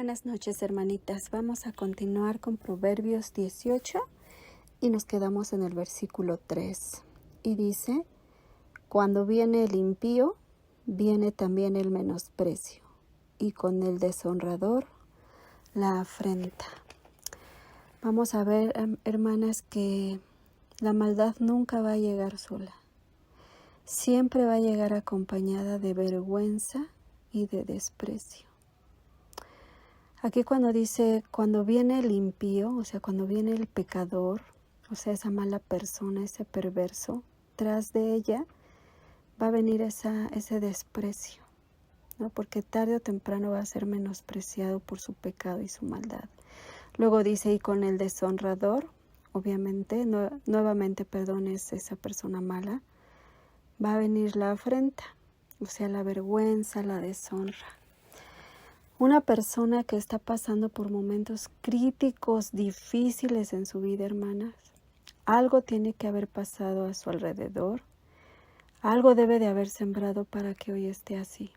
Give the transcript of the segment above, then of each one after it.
Buenas noches, hermanitas. Vamos a continuar con Proverbios 18 y nos quedamos en el versículo 3. Y dice, cuando viene el impío, viene también el menosprecio, y con el deshonrador, la afrenta. Vamos a ver, hermanas, que la maldad nunca va a llegar sola. Siempre va a llegar acompañada de vergüenza y de desprecio. Aquí cuando dice, cuando viene el impío, o sea, cuando viene el pecador, o sea, esa mala persona, ese perverso, tras de ella va a venir ese desprecio, ¿no? Porque tarde o temprano va a ser menospreciado por su pecado y su maldad. Luego dice, y con el deshonrador, obviamente, nuevamente, es esa persona mala, va a venir la afrenta, o sea, la vergüenza, la deshonra. Una persona que está pasando por momentos críticos, difíciles en su vida, hermanas, algo tiene que haber pasado a su alrededor, algo debe de haber sembrado para que hoy esté así.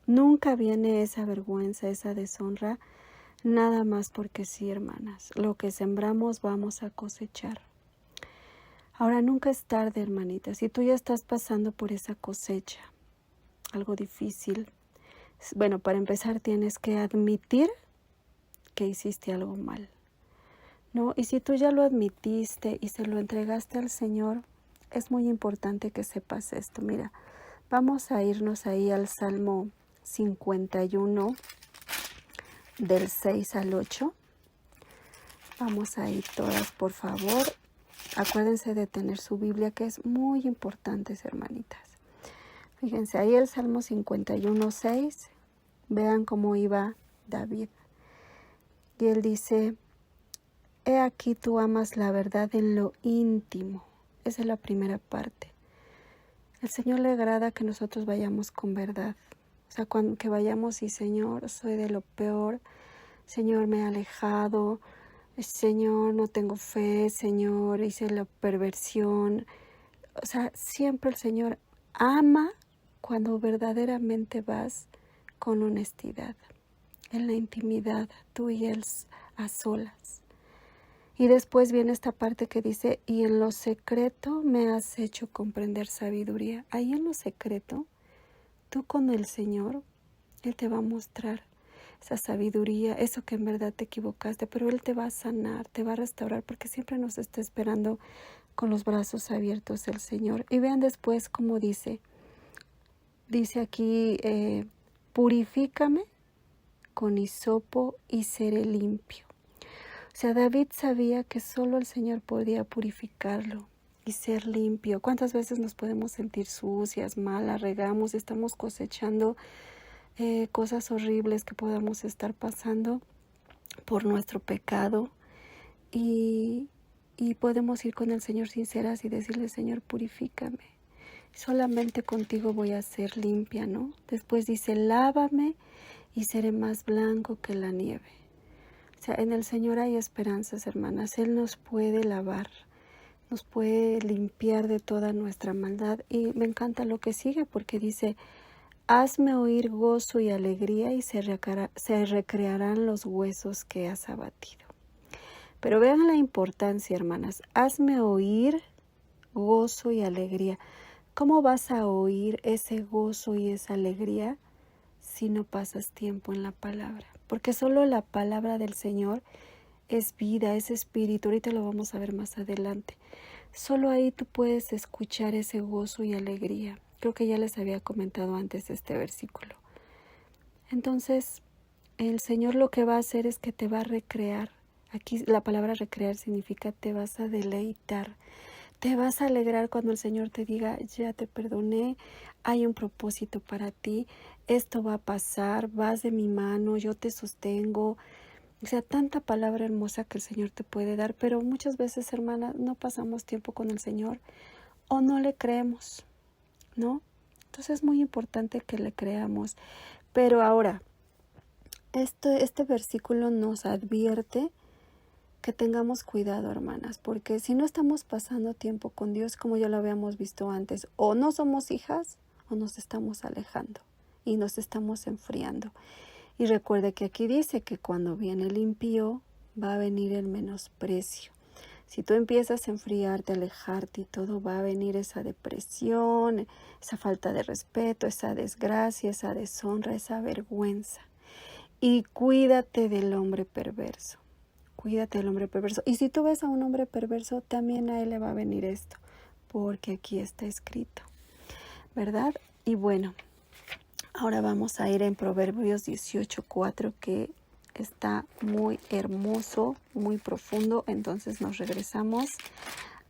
Nunca viene esa vergüenza, esa deshonra, nada más porque sí, hermanas. Lo que sembramos vamos a cosechar. Ahora, nunca es tarde, hermanitas. Si tú ya estás pasando por esa cosecha, algo difícil, bueno, para empezar tienes que admitir que hiciste algo mal, ¿no? Y si tú ya lo admitiste y se lo entregaste al Señor, es muy importante que sepas esto. Mira, vamos a irnos ahí al Salmo 51, del 6 al 8. Vamos a ir todas, por favor. Acuérdense de tener su Biblia, que es muy importante, hermanitas. Fíjense, ahí el Salmo 51, 6. Vean cómo iba David. Y él dice, he aquí tú amas la verdad en lo íntimo. Esa es la primera parte. El Señor le agrada que nosotros vayamos con verdad. O sea, que vayamos y Señor, soy de lo peor. Señor, me he alejado. Señor, no tengo fe. Señor, hice la perversión. O sea, siempre el Señor ama cuando verdaderamente vas con honestidad, en la intimidad, tú y Él a solas. Y después viene esta parte que dice, y en lo secreto me has hecho comprender sabiduría. Ahí en lo secreto, tú con el Señor, Él te va a mostrar esa sabiduría, eso que en verdad te equivocaste, pero Él te va a sanar, te va a restaurar, porque siempre nos está esperando con los brazos abiertos el Señor. Y vean después cómo dice aquí, purifícame con hisopo y seré limpio. O sea, David sabía que solo el Señor podía purificarlo y ser limpio. ¿Cuántas veces nos podemos sentir sucias, malas, regamos, estamos cosechando cosas horribles que podamos estar pasando por nuestro pecado? Y podemos ir con el Señor sinceras y decirle, Señor, purifícame. Solamente contigo voy a ser limpia, ¿no? Después dice, lávame y seré más blanco que la nieve. O sea, en el Señor hay esperanzas, hermanas. Él nos puede lavar, nos puede limpiar de toda nuestra maldad. Y me encanta lo que sigue porque dice, hazme oír gozo y alegría y se recrearán los huesos que has abatido. Pero vean la importancia, hermanas. Hazme oír gozo y alegría. ¿Cómo vas a oír ese gozo y esa alegría si no pasas tiempo en la palabra? Porque solo la palabra del Señor es vida, es espíritu. Ahorita lo vamos a ver más adelante. Solo ahí tú puedes escuchar ese gozo y alegría. Creo que ya les había comentado antes este versículo. Entonces, el Señor lo que va a hacer es que te va a recrear. Aquí la palabra recrear significa te vas a deleitar. Te vas a alegrar cuando el Señor te diga, ya te perdoné, hay un propósito para ti, esto va a pasar, vas de mi mano, yo te sostengo. O sea, tanta palabra hermosa que el Señor te puede dar, pero muchas veces, hermanas, no pasamos tiempo con el Señor o no le creemos, ¿no? Entonces es muy importante que le creamos. Pero ahora, este versículo nos advierte que tengamos cuidado, hermanas, porque si no estamos pasando tiempo con Dios, como ya lo habíamos visto antes, o no somos hijas o nos estamos alejando y nos estamos enfriando. Y recuerde que aquí dice que cuando viene el impío va a venir el menosprecio. Si tú empiezas a enfriarte, a alejarte y todo, va a venir esa depresión, esa falta de respeto, esa desgracia, esa deshonra, esa vergüenza. Y cuídate del hombre perverso. Cuídate del hombre perverso. Y si tú ves a un hombre perverso, también a él le va a venir esto, porque aquí está escrito, ¿verdad? Y bueno, ahora vamos a ir en Proverbios 18:4, que está muy hermoso, muy profundo. Entonces nos regresamos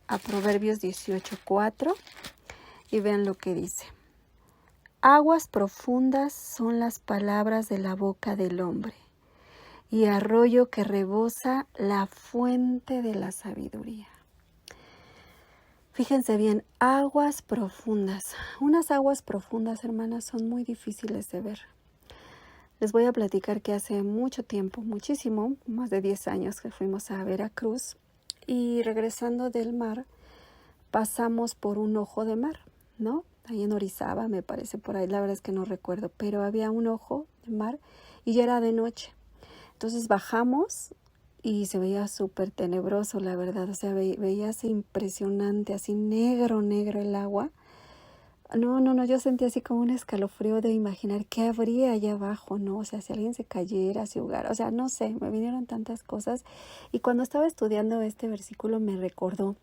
a Proverbios 18:4 y vean lo que dice. Aguas profundas son las palabras de la boca del hombre, y arroyo que rebosa la fuente de la sabiduría. Fíjense bien, aguas profundas. Unas aguas profundas, hermanas, son muy difíciles de ver. Les voy a platicar que hace mucho tiempo, muchísimo, más de 10 años que fuimos a Veracruz, y regresando del mar pasamos por un ojo de mar, ¿no? Ahí en Orizaba, me parece, por ahí, la verdad es que no recuerdo, pero había un ojo de mar y ya era de noche. Entonces bajamos y se veía súper tenebroso, la verdad, o sea, veíase impresionante, así negro el agua. No, yo sentí así como un escalofrío de imaginar qué habría allá abajo, ¿no? O sea, si alguien se cayera, se ahogara, o sea, no sé, me vinieron tantas cosas. Y cuando estaba estudiando este versículo me recordó,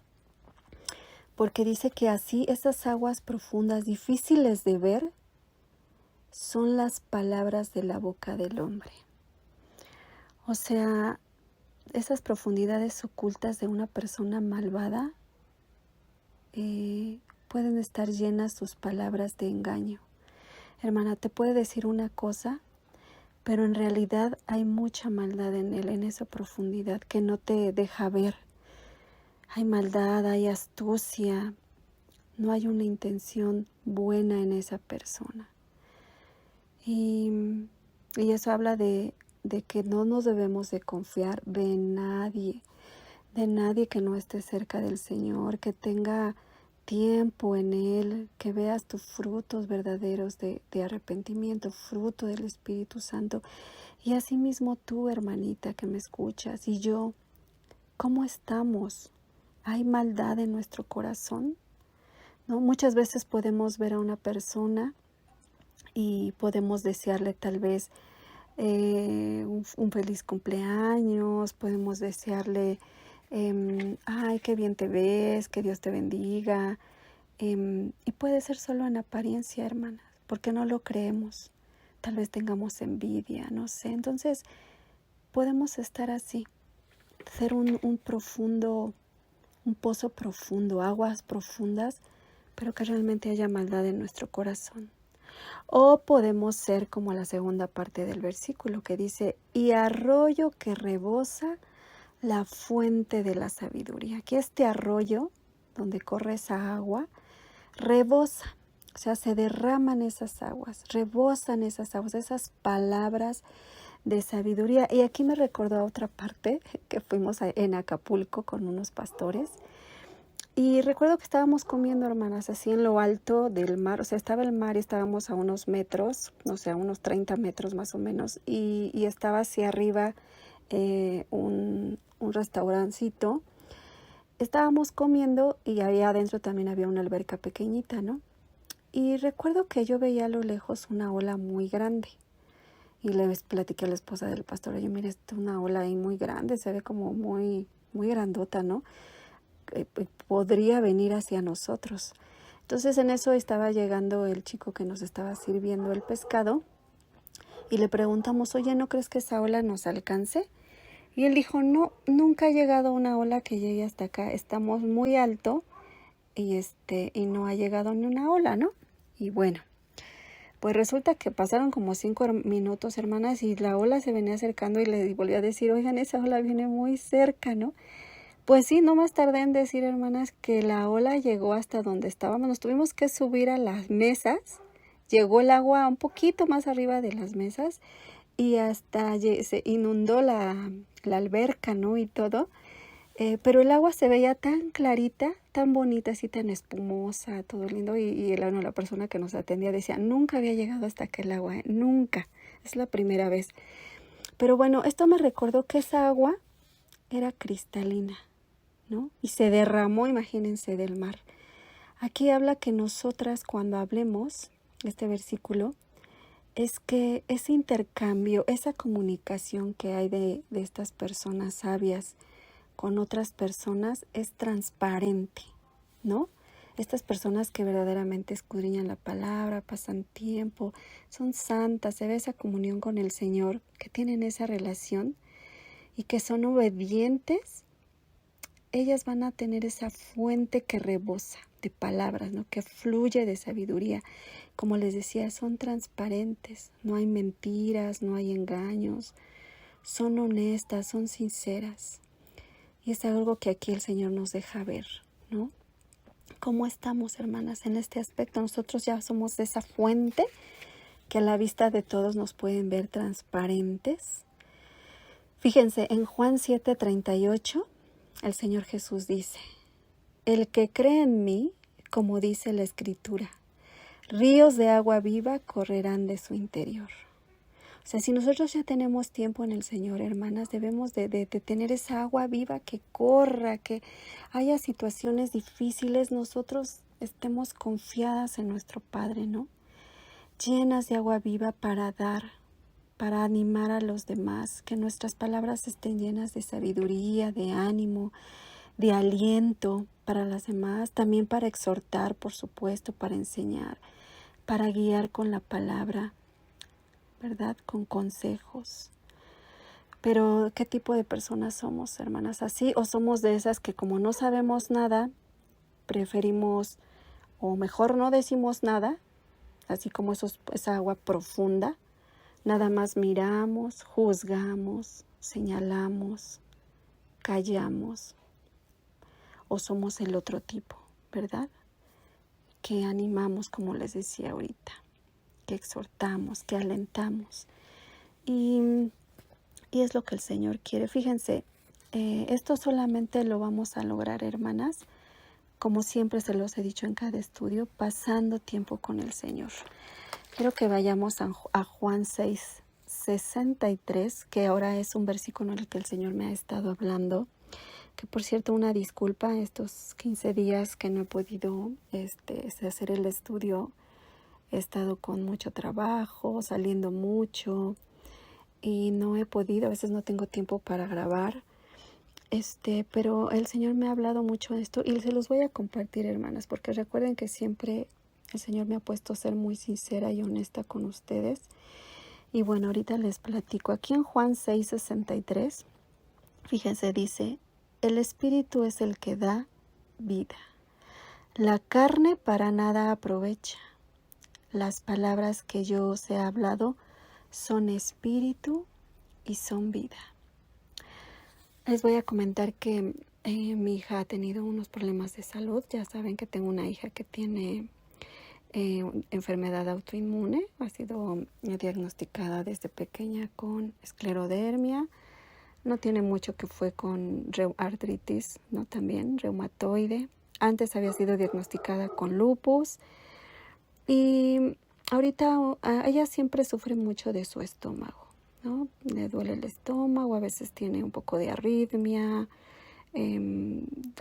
porque dice que así esas aguas profundas, difíciles de ver, son las palabras de la boca del hombre. O sea, esas profundidades ocultas de una persona malvada pueden estar llenas sus palabras de engaño. Hermana, te puede decir una cosa, pero en realidad hay mucha maldad en él, en esa profundidad que no te deja ver. Hay maldad, hay astucia, no hay una intención buena en esa persona. Y eso habla de que no nos debemos de confiar de nadie que no esté cerca del Señor, que tenga tiempo en Él, que veas tus frutos verdaderos de arrepentimiento, fruto del Espíritu Santo. Y asimismo tú, hermanita, que me escuchas, y yo, ¿cómo estamos? ¿Hay maldad en nuestro corazón? ¿No? Muchas veces podemos ver a una persona y podemos desearle tal vez un feliz cumpleaños, podemos desearle ay, qué bien te ves, que Dios te bendiga, y puede ser solo en apariencia, hermanas, porque no lo creemos, tal vez tengamos envidia, no sé. Entonces podemos estar así, ser un pozo profundo, aguas profundas, pero que realmente haya maldad en nuestro corazón. O podemos ser como la segunda parte del versículo que dice, y arroyo que rebosa la fuente de la sabiduría. Aquí este arroyo donde corre esa agua rebosa, o sea, se derraman esas aguas, rebosan esas aguas, esas palabras de sabiduría. Y aquí me recordó a otra parte que fuimos en Acapulco con unos pastores. Y recuerdo que estábamos comiendo, hermanas, así en lo alto del mar. O sea, estaba el mar y estábamos a unos metros, no sé, a unos 30 metros más o menos. Y estaba hacia arriba un restaurancito. Estábamos comiendo y ahí adentro también había una alberca pequeñita, ¿no? Y recuerdo que yo veía a lo lejos una ola muy grande. Y le platiqué a la esposa del pastor, oye, mira, es una ola ahí muy grande, se ve como muy grandota, ¿no? Podría venir hacia nosotros. Entonces en eso estaba llegando el chico que nos estaba sirviendo el pescado y le preguntamos, oye, ¿no crees que esa ola nos alcance? Y él dijo, no, nunca ha llegado una ola que llegue hasta acá, estamos muy alto y no ha llegado ni una ola, ¿no? Y bueno, pues resulta que pasaron como 5 minutos, hermanas, y la ola se venía acercando y le volví a decir, oigan, esa ola viene muy cerca, ¿no? Pues sí, no más tardé en decir, hermanas, que la ola llegó hasta donde estábamos. Nos tuvimos que subir a las mesas. Llegó el agua un poquito más arriba de las mesas y hasta se inundó la alberca, ¿no? Y todo. Pero el agua se veía tan clarita, tan bonita, así tan espumosa, todo lindo. Y la persona que nos atendía decía, nunca había llegado hasta acá el agua, nunca. Es la primera vez. Pero bueno, esto me recordó que esa agua era cristalina, ¿no? Y se derramó, imagínense, del mar. Aquí habla que nosotras cuando hablemos, este versículo, es que ese intercambio, esa comunicación que hay de estas personas sabias con otras personas es transparente, ¿no? Estas personas que verdaderamente escudriñan la palabra, pasan tiempo, son santas, se ve esa comunión con el Señor, que tienen esa relación y que son obedientes, ellas van a tener esa fuente que rebosa de palabras, ¿no? Que fluye de sabiduría. Como les decía, son transparentes, no hay mentiras, no hay engaños, son honestas, son sinceras. Y es algo que aquí el Señor nos deja ver, ¿no? ¿Cómo estamos, hermanas, en este aspecto? Nosotros ya somos de esa fuente que a la vista de todos nos pueden ver transparentes. Fíjense, en Juan 7:38, el Señor Jesús dice, el que cree en mí, como dice la Escritura, ríos de agua viva correrán de su interior. O sea, si nosotros ya tenemos tiempo en el Señor, hermanas, debemos de tener esa agua viva que corra, que haya situaciones difíciles, nosotros estemos confiadas en nuestro Padre, ¿no? Llenas de agua viva para dar, para animar a los demás, que nuestras palabras estén llenas de sabiduría, de ánimo, de aliento para las demás, también para exhortar, por supuesto, para enseñar, para guiar con la palabra, ¿verdad? Con consejos. Pero, ¿qué tipo de personas somos, hermanas? ¿Así o somos de esas que como no sabemos nada, preferimos, o mejor no decimos nada, así como esa agua profunda, nada más miramos, juzgamos, señalamos, callamos? ¿O somos el otro tipo, verdad? Que animamos, como les decía ahorita, que exhortamos, que alentamos. Y es lo que el Señor quiere. Fíjense, esto solamente lo vamos a lograr, hermanas, como siempre se los he dicho en cada estudio, pasando tiempo con el Señor. Quiero que vayamos a Juan 6:63, que ahora es un versículo en el que el Señor me ha estado hablando. Que por cierto, una disculpa, estos 15 días que no he podido hacer el estudio, he estado con mucho trabajo, saliendo mucho y no he podido, a veces no tengo tiempo para grabar, pero el Señor me ha hablado mucho de esto y se los voy a compartir, hermanas, porque recuerden que siempre el Señor me ha puesto a ser muy sincera y honesta con ustedes. Y bueno, ahorita les platico. Aquí en Juan 6:63, fíjense, dice, el Espíritu es el que da vida. La carne para nada aprovecha. Las palabras que yo os he hablado son espíritu y son vida. Les voy a comentar que mi hija ha tenido unos problemas de salud. Ya saben que tengo una hija que tiene enfermedad autoinmune. Ha sido diagnosticada desde pequeña con esclerodermia. No tiene mucho que fue con artritis, ¿no? También reumatoide. Antes había sido diagnosticada con lupus. Y ahorita ella siempre sufre mucho de su estómago, ¿no? Le duele el estómago, a veces tiene un poco de arritmia,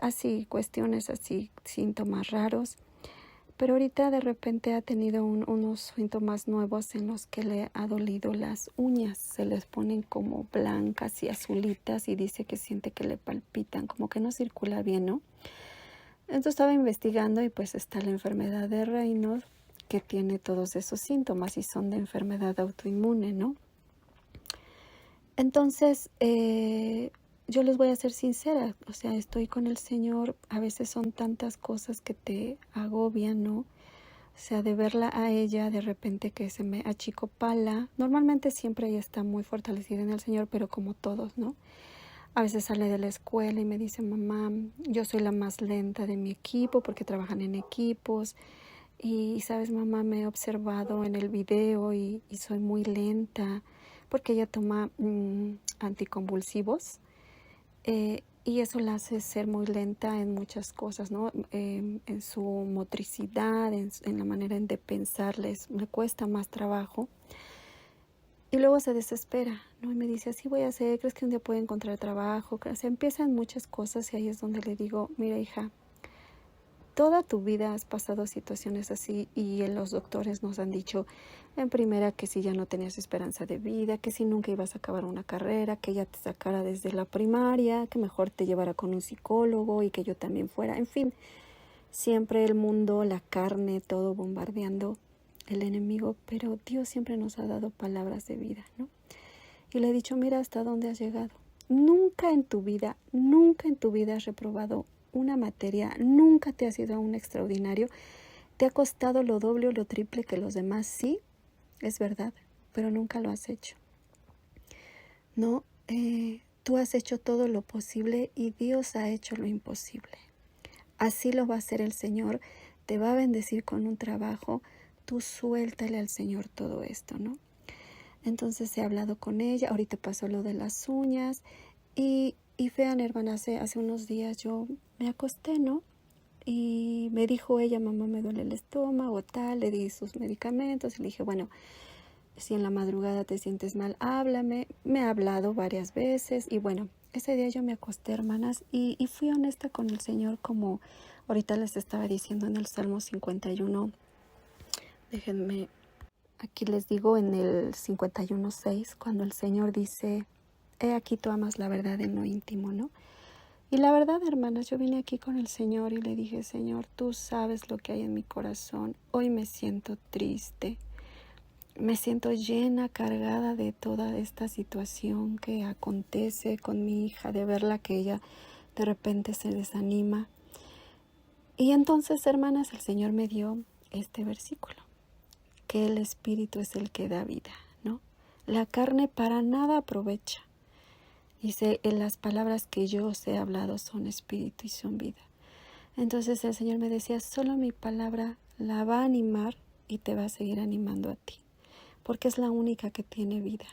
así, cuestiones así, síntomas raros. Pero ahorita de repente ha tenido unos síntomas nuevos en los que le ha dolido las uñas. Se les ponen como blancas y azulitas y dice que siente que le palpitan, como que no circula bien, ¿no? Entonces estaba investigando y pues está la enfermedad de Raynaud, que tiene todos esos síntomas y son de enfermedad autoinmune, ¿no? Entonces, yo les voy a ser sincera, o sea, estoy con el Señor, a veces son tantas cosas que te agobian, ¿no? O sea, de verla a ella, de repente que se me achicopala. Normalmente siempre ella está muy fortalecida en el Señor, pero como todos, ¿no? A veces sale de la escuela y me dice, mamá, yo soy la más lenta de mi equipo porque trabajan en equipos. Y sabes, mamá, me he observado en el video y soy muy lenta porque ella toma anticonvulsivos y eso la hace ser muy lenta en muchas cosas, ¿no? En su motricidad, en la manera de pensar, le cuesta más trabajo. Y luego se desespera, ¿no? Y me dice, así voy a hacer, ¿crees que un día puedo encontrar trabajo? O sea, empiezan muchas cosas y ahí es donde le digo, mira, hija, toda tu vida has pasado situaciones así y los doctores nos han dicho en primera que si ya no tenías esperanza de vida, que si nunca ibas a acabar una carrera, que ya te sacara desde la primaria, que mejor te llevara con un psicólogo y que yo también fuera. En fin, siempre el mundo, la carne, todo bombardeando el enemigo, pero Dios siempre nos ha dado palabras de vida, ¿no? Y le he dicho, mira hasta dónde has llegado. Nunca en tu vida has reprobado una materia, nunca te has ido a un extraordinario, te ha costado lo doble o lo triple que los demás, sí, es verdad, pero nunca lo has hecho. No, tú has hecho todo lo posible y Dios ha hecho lo imposible. Así lo va a hacer el Señor, te va a bendecir con un trabajo, tú suéltale al Señor todo esto, ¿no? Entonces he hablado con ella, ahorita pasó lo de las uñas y vean, hermanas, hace unos días yo me acosté, ¿no? Y me dijo ella, mamá, me duele el estómago, tal, le di sus medicamentos y le dije, bueno, si en la madrugada te sientes mal, háblame. Me ha hablado varias veces y bueno, ese día yo me acosté, hermanas, y fui honesta con el Señor como ahorita les estaba diciendo en el Salmo 51. Déjenme, aquí les digo en el 51:6, cuando el Señor dice, he aquí tú amas la verdad en lo íntimo, ¿no? Y la verdad, hermanas, yo vine aquí con el Señor y le dije, Señor, tú sabes lo que hay en mi corazón. Hoy me siento triste. Me siento llena, cargada de toda esta situación que acontece con mi hija, de verla que ella de repente se desanima. Y entonces, hermanas, el Señor me dio este versículo, que el Espíritu es el que da vida, ¿no? La carne para nada aprovecha. Dice, las palabras que yo os he hablado son espíritu y son vida. Entonces el Señor me decía, solo mi palabra la va a animar y te va a seguir animando a ti, porque es la única que tiene vida.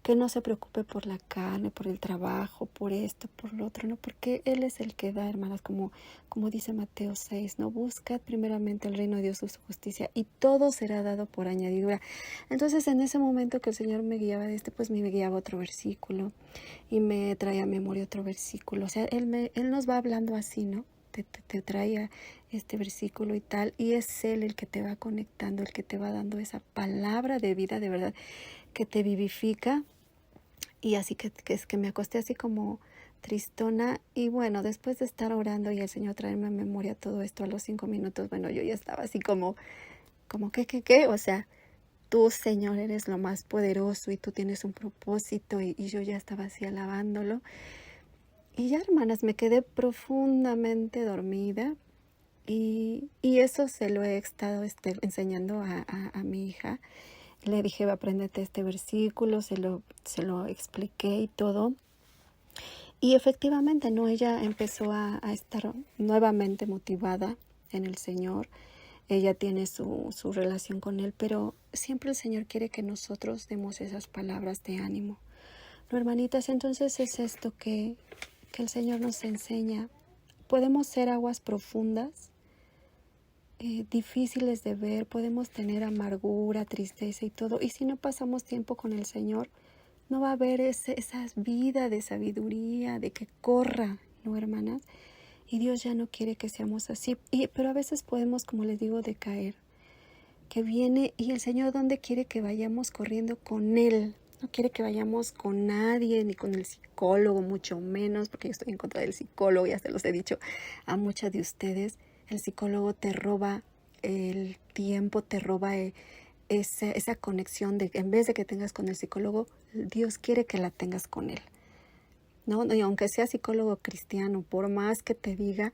Que no se preocupe por la carne, por el trabajo, por esto, por lo otro, ¿no? Porque Él es el que da, hermanas, como dice Mateo 6, ¿no? Buscad primeramente el reino de Dios y su justicia y todo será dado por añadidura. Entonces, en ese momento que el Señor me guiaba de pues me guiaba otro versículo y me traía a memoria otro versículo. O sea, Él nos va hablando así, ¿no? Te traía este versículo y tal, y es Él el que te va conectando, el que te va dando esa palabra de vida de verdad que te vivifica. Y así que es que me acosté así como tristona y bueno, después de estar orando y el Señor traerme a memoria todo esto a los 5 minutos, bueno, yo ya estaba así como ¿qué? O sea, tú, Señor, eres lo más poderoso y tú tienes un propósito y yo ya estaba así alabándolo. Y ya, hermanas, me quedé profundamente dormida y eso se lo he estado enseñando a mi hija. Le dije, apréndete este versículo, se lo expliqué y todo. Y efectivamente, ¿no? Ella empezó a estar nuevamente motivada en el Señor. Ella tiene su relación con Él, pero siempre el Señor quiere que nosotros demos esas palabras de ánimo. ¿No, hermanitas? Entonces es esto que el Señor nos enseña. Podemos ser aguas profundas, difíciles de ver, podemos tener amargura, tristeza y todo, y si no pasamos tiempo con el Señor, no va a haber esa vida de sabiduría, de que corra, ¿no, hermanas? Y Dios ya no quiere que seamos así, pero a veces podemos, como les digo, decaer, que viene, y el Señor, ¿dónde quiere que vayamos? Corriendo con Él. No quiere que vayamos con nadie, ni con el psicólogo, mucho menos, porque yo estoy en contra del psicólogo, ya se los he dicho a muchas de ustedes. El psicólogo te roba el tiempo, te roba esa conexión de, en vez de que tengas con el psicólogo, Dios quiere que la tengas con Él, ¿no? Y aunque sea psicólogo cristiano, por más que te diga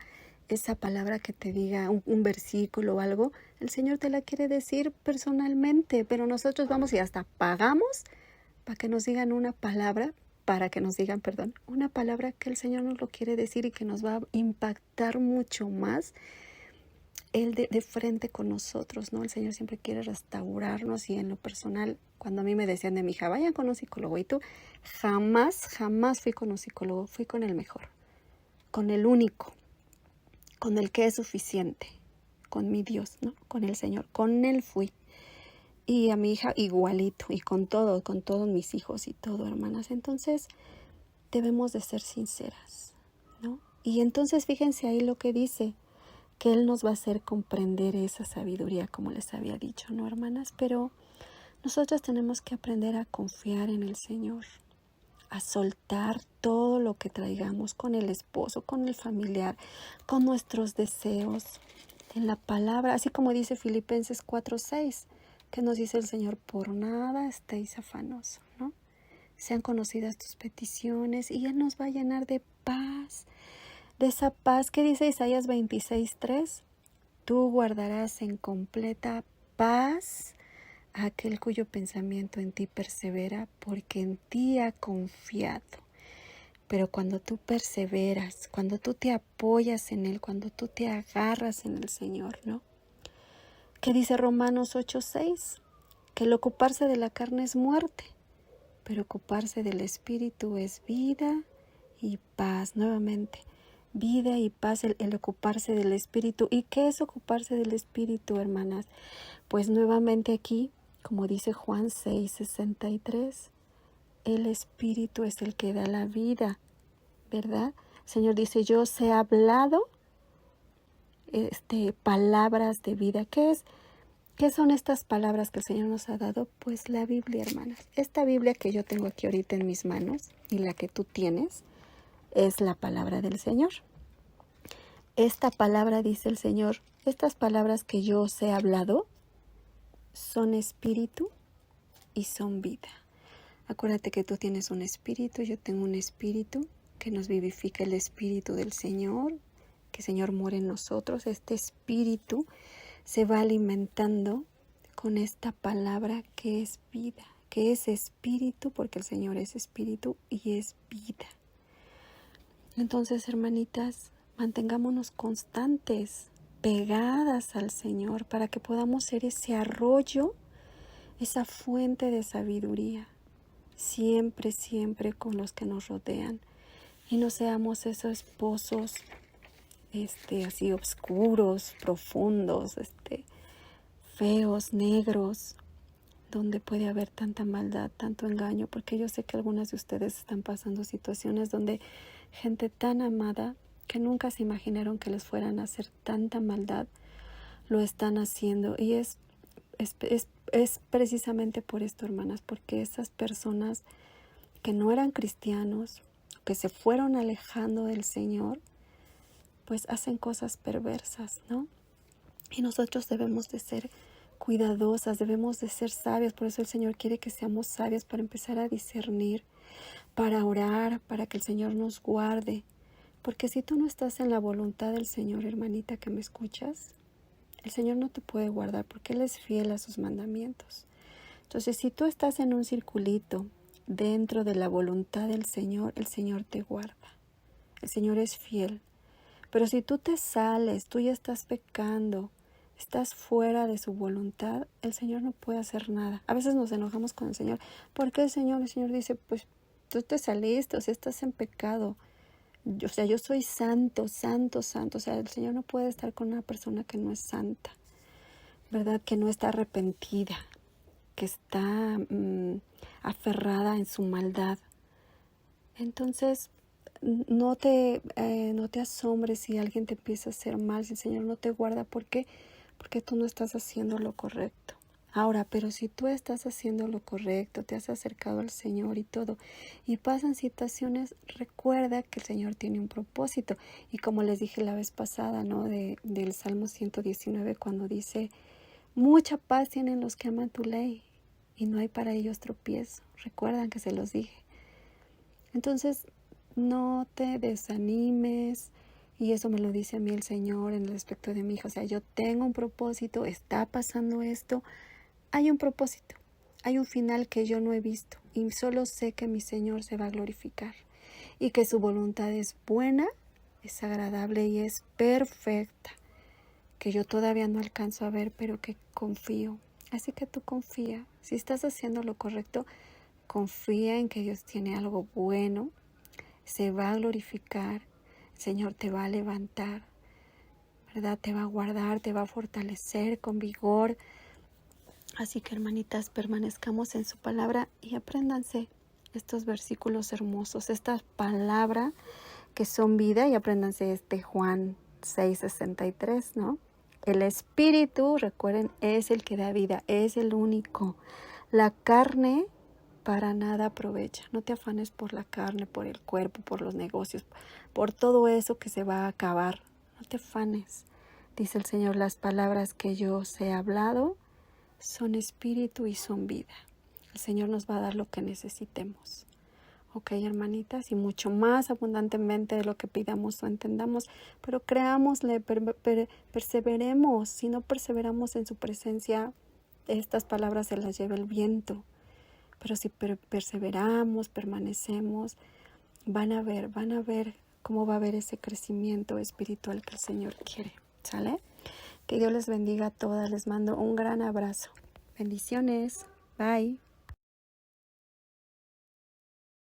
esa palabra, que te diga un versículo o algo, el Señor te la quiere decir personalmente, pero nosotros vamos y hasta pagamos para que nos digan una palabra, una palabra que el Señor nos lo quiere decir y que nos va a impactar mucho más Él de frente con nosotros, ¿no? El Señor siempre quiere restaurarnos y en lo personal, cuando a mí me decían de mi hija, vayan con un psicólogo, y tú, jamás fui con un psicólogo, fui con el mejor, con el único, con el que es suficiente, con mi Dios, ¿no? Con el Señor, con Él fui. Y a mi hija igualito, y con todos mis hijos y todo, hermanas. Entonces, debemos de ser sinceras, ¿no? Y entonces fíjense ahí lo que dice, que Él nos va a hacer comprender esa sabiduría, como les había dicho, ¿no, hermanas? Pero nosotros tenemos que aprender a confiar en el Señor, a soltar todo lo que traigamos con el esposo, con el familiar, con nuestros deseos, en la palabra, así como dice Filipenses 4:6, que nos dice el Señor, por nada estéis afanosos, ¿no? Sean conocidas tus peticiones y Él nos va a llenar de paz, de esa paz que dice Isaías 26:3, tú guardarás en completa paz a aquel cuyo pensamiento en ti persevera, porque en ti ha confiado. Pero cuando tú perseveras, cuando tú te apoyas en Él, cuando tú te agarras en el Señor, ¿no? ¿Qué dice Romanos 8:6? Que el ocuparse de la carne es muerte, pero ocuparse del Espíritu es vida y paz. Nuevamente, vida y paz, el ocuparse del Espíritu. ¿Y qué es ocuparse del Espíritu, hermanas? Pues nuevamente aquí, como dice Juan 6:63, el Espíritu es el que da la vida, ¿verdad? El Señor dice, yo os he hablado palabras de vida. ¿Qué son estas palabras que el Señor nos ha dado? Pues la Biblia, hermanas. Esta Biblia que yo tengo aquí ahorita en mis manos y la que tú tienes es la palabra del Señor. Esta palabra, dice el Señor, estas palabras que yo os he hablado son espíritu y son vida. Acuérdate que tú tienes un espíritu, yo tengo un espíritu, que nos vivifica el Espíritu del Señor, que el Señor mora en nosotros. Este espíritu se va alimentando con esta palabra que es vida, que es espíritu, porque el Señor es espíritu y es vida. Entonces, hermanitas, mantengámonos constantes, pegadas al Señor, para que podamos ser ese arroyo, esa fuente de sabiduría, siempre, siempre con los que nos rodean. Y no seamos esos pozos así oscuros, profundos, feos, negros, donde puede haber tanta maldad, tanto engaño, porque yo sé que algunas de ustedes están pasando situaciones donde gente tan amada que nunca se imaginaron que les fueran a hacer tanta maldad, lo están haciendo. Y es precisamente por esto, hermanas, porque esas personas que no eran cristianos, que se fueron alejando del Señor, pues hacen cosas perversas, ¿no? Y nosotros debemos de ser cuidadosas, debemos de ser sabias. Por eso el Señor quiere que seamos sabias, para empezar a discernir, para orar, para que el Señor nos guarde. Porque si tú no estás en la voluntad del Señor, hermanita que me escuchas, el Señor no te puede guardar, porque Él es fiel a sus mandamientos. Entonces, si tú estás en un circulito dentro de la voluntad del Señor, el Señor te guarda. El Señor es fiel. Pero si tú te sales, tú ya estás pecando, estás fuera de su voluntad, el Señor no puede hacer nada. A veces nos enojamos con el Señor. ¿Por qué el Señor? El Señor dice, pues tú te saliste, o sea, estás en pecado. O sea, yo soy santo, santo, santo. O sea, el Señor no puede estar con una persona que no es santa, ¿verdad? Que no está arrepentida, que está aferrada en su maldad. Entonces, no te asombres si alguien te empieza a hacer mal, si el Señor no te guarda. ¿Por qué? Porque tú no estás haciendo lo correcto. Ahora, pero si tú estás haciendo lo correcto, te has acercado al Señor y todo, y pasan situaciones, recuerda que el Señor tiene un propósito. Y como les dije la vez pasada, ¿no? Del Salmo 119, cuando dice, mucha paz tienen los que aman tu ley, y no hay para ellos tropiezo. Recuerdan que se los dije. Entonces, no te desanimes, y eso me lo dice a mí el Señor en el aspecto de mi hija. O sea, yo tengo un propósito, está pasando esto, hay un propósito, hay un final que yo no he visto, y solo sé que mi Señor se va a glorificar, y que su voluntad es buena, es agradable y es perfecta, que yo todavía no alcanzo a ver, pero que confío. Así que tú confía. Si estás haciendo lo correcto, confía en que Dios tiene algo bueno, se va a glorificar, el Señor te va a levantar, ¿verdad? Te va a guardar, te va a fortalecer con vigor. Así que, hermanitas, permanezcamos en su palabra y apréndanse estos versículos hermosos, esta palabra que son vida, y apréndanse Juan 6:63, ¿no? El Espíritu, recuerden, es el que da vida, es el único. La carne para nada aprovecha. No te afanes por la carne, por el cuerpo, por los negocios, por todo eso que se va a acabar. No te afanes. Dice el Señor, las palabras que yo os he hablado son espíritu y son vida. El Señor nos va a dar lo que necesitemos. Ok, hermanitas, y mucho más abundantemente de lo que pidamos o entendamos, pero creámosle, perseveremos. Si no perseveramos en su presencia, estas palabras se las lleva el viento. Pero si perseveramos, permanecemos, van a ver cómo va a haber ese crecimiento espiritual que el Señor quiere. ¿Sale? Que Dios les bendiga a todas. Les mando un gran abrazo. Bendiciones. Bye.